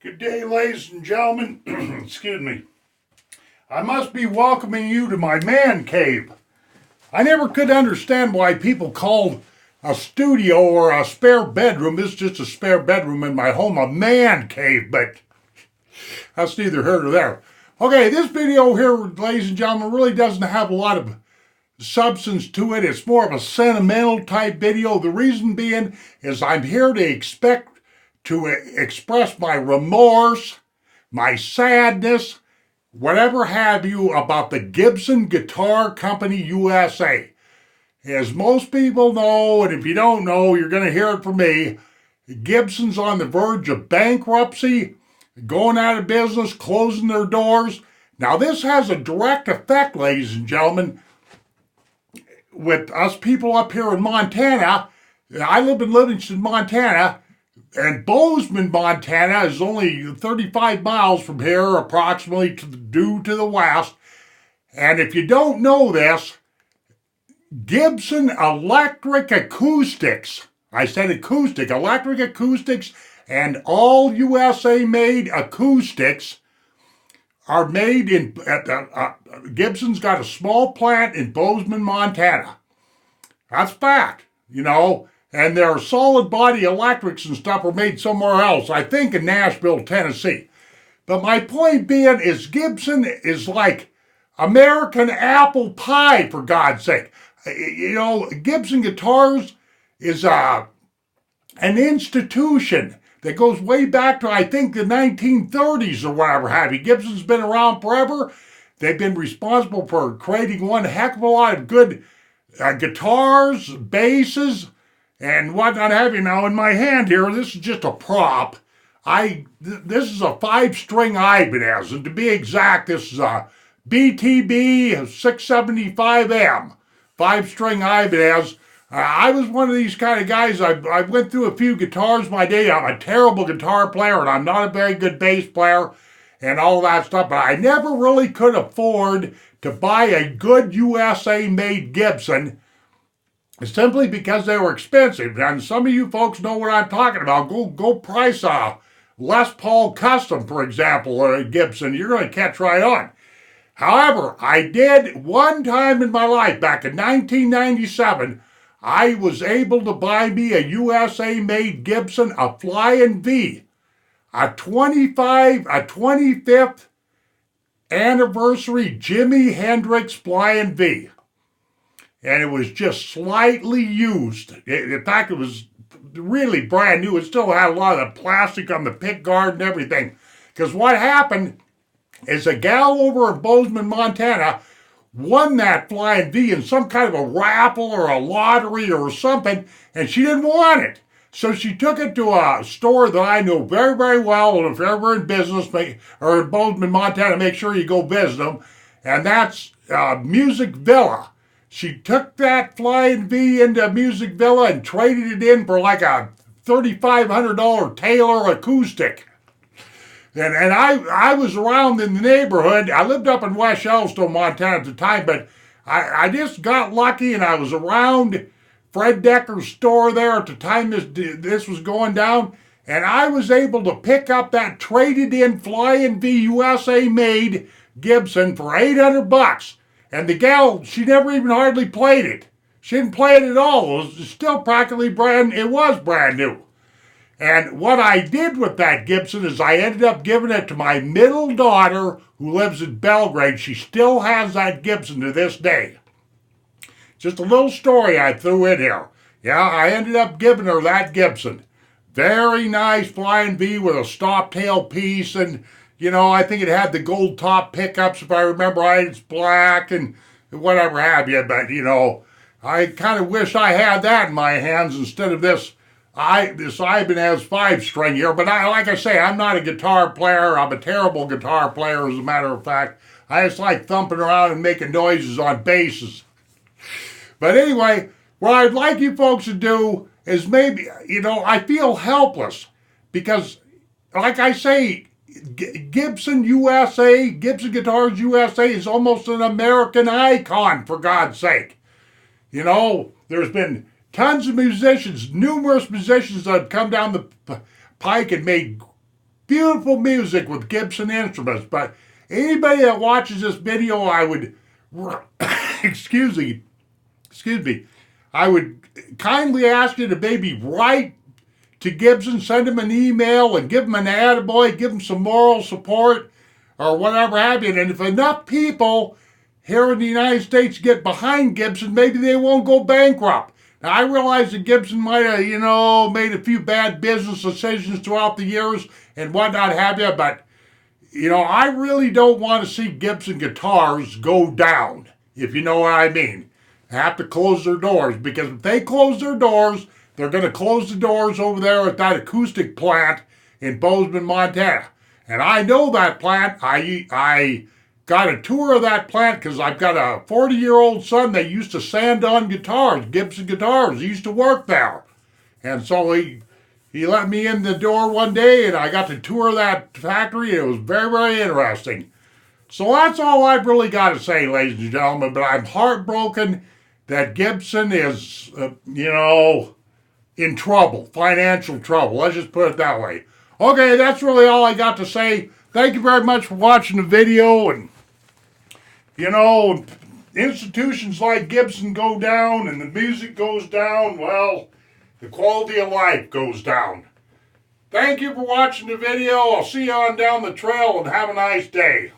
Good day, ladies and gentlemen. Excuse me. I must be welcoming you to my man cave. I never could understand why people called a studio or a spare bedroom, this is just a spare bedroom in my home, a man cave, but that's neither here nor there. Okay, this video here, ladies and gentlemen, really doesn't have a lot of substance to it. It's more of a sentimental type video. The reason being is I'm here to express my remorse, my sadness, whatever have you, about the Gibson Guitar Company USA. As most people know, and if you don't know, you're going to hear it from me, Gibson's on the verge of bankruptcy, going out of business, closing their doors. Now, this has a direct effect, ladies and gentlemen, with us people up here in Montana. I live in Livingston, Montana, and Bozeman, Montana is only 35 miles from here, approximately due to the west. And if you don't know this, Gibson Electric Acoustics, I said acoustic, electric acoustics, and all USA made acoustics are made in, Gibson's got a small plant in Bozeman, Montana. That's fact, and their solid body electrics and stuff are made somewhere else, I think in Nashville, Tennessee. But my point being is Gibson is like American apple pie, for God's sake. Gibson Guitars is an institution that goes way back to, I think, the 1930s or whatever have you. Gibson's been around forever. They've been responsible for creating one heck of a lot of good guitars, basses, and whatnot have you. Now, in my hand here, this is just a prop. This is a 5-string Ibanez, and to be exact, this is a BTB 675M 5-string Ibanez. I was one of these kind of guys. I went through a few guitars my day. I'm a terrible guitar player, and I'm not a very good bass player, and all that stuff. But I never really could afford to buy a good USA-made Gibson, simply because they were expensive. And some of you folks know what I'm talking about. Go price a Les Paul Custom, for example, or a Gibson. You're going to catch right on. However, I did one time in my life, back in 1997, I was able to buy me a USA-made Gibson, a Flying V, a 25th anniversary Jimi Hendrix Flying V. And it was just slightly used. In fact, it was really brand new. It still had a lot of the plastic on the pick guard and everything. Because what happened is a gal over in Bozeman, Montana, won that Flying V in some kind of a raffle or a lottery or something, and she didn't want it. So she took it to a store that I know very, very well, and if you're ever in business, or in Bozeman, Montana, make sure you go visit them, and that's Music Villa. She took that Flying V into Music Villa and traded it in for like a $3,500 Taylor acoustic. And I was around in the neighborhood. I lived up in West Yellowstone, Montana at the time, but I just got lucky, and I was around Fred Decker's store there at the time this was going down, and I was able to pick up that traded-in Flying V USA-made Gibson for $800. And the gal, she never even hardly played it. She didn't play it at all. It was still practically brand new. And what I did with that Gibson is I ended up giving it to my middle daughter who lives in Belgrade. She still has that Gibson to this day. Just a little story I threw in here. Yeah, I ended up giving her that Gibson. Very nice Flying V with a stop tail piece, and I think it had the gold top pickups, if I remember right. It's black and whatever have you, but I kind of wish I had that in my hands instead of this Ibanez 5-string here. But like I say, I'm not a guitar player. I'm a terrible guitar player, as a matter of fact. I just like thumping around and making noises on basses. But anyway, what I'd like you folks to do is maybe, I feel helpless because, like I say, Gibson USA, Gibson Guitars USA is almost an American icon, for God's sake. There's been tons of musicians, numerous musicians that have come down the pike and made beautiful music with Gibson instruments. But anybody that watches this video, I would, excuse me, I would kindly ask you to maybe write to Gibson, send him an email and give him an attaboy, give him some moral support or whatever have you. And if enough people here in the United States get behind Gibson, maybe they won't go bankrupt. Now, I realize that Gibson might have, made a few bad business decisions throughout the years and whatnot have you, but, I really don't want to see Gibson Guitars go down, if you know what I mean. Have to close their doors, because if they close their doors, they're going to close the doors over there at that acoustic plant in Bozeman, Montana. And I know that plant. I got a tour of that plant because I've got a 40-year-old son that used to sand on guitars, Gibson Guitars. He used to work there. And so he let me in the door one day, and I got to tour that factory. It was very, very interesting. So that's all I've really got to say, ladies and gentlemen. But I'm heartbroken that Gibson is, in trouble, financial trouble. Let's just put it that way. Okay, that's really all I got to say. Thank you very much for watching the video. And, institutions like Gibson go down and the music goes down, well, the quality of life goes down. Thank you for watching the video. I'll see you on down the trail and have a nice day.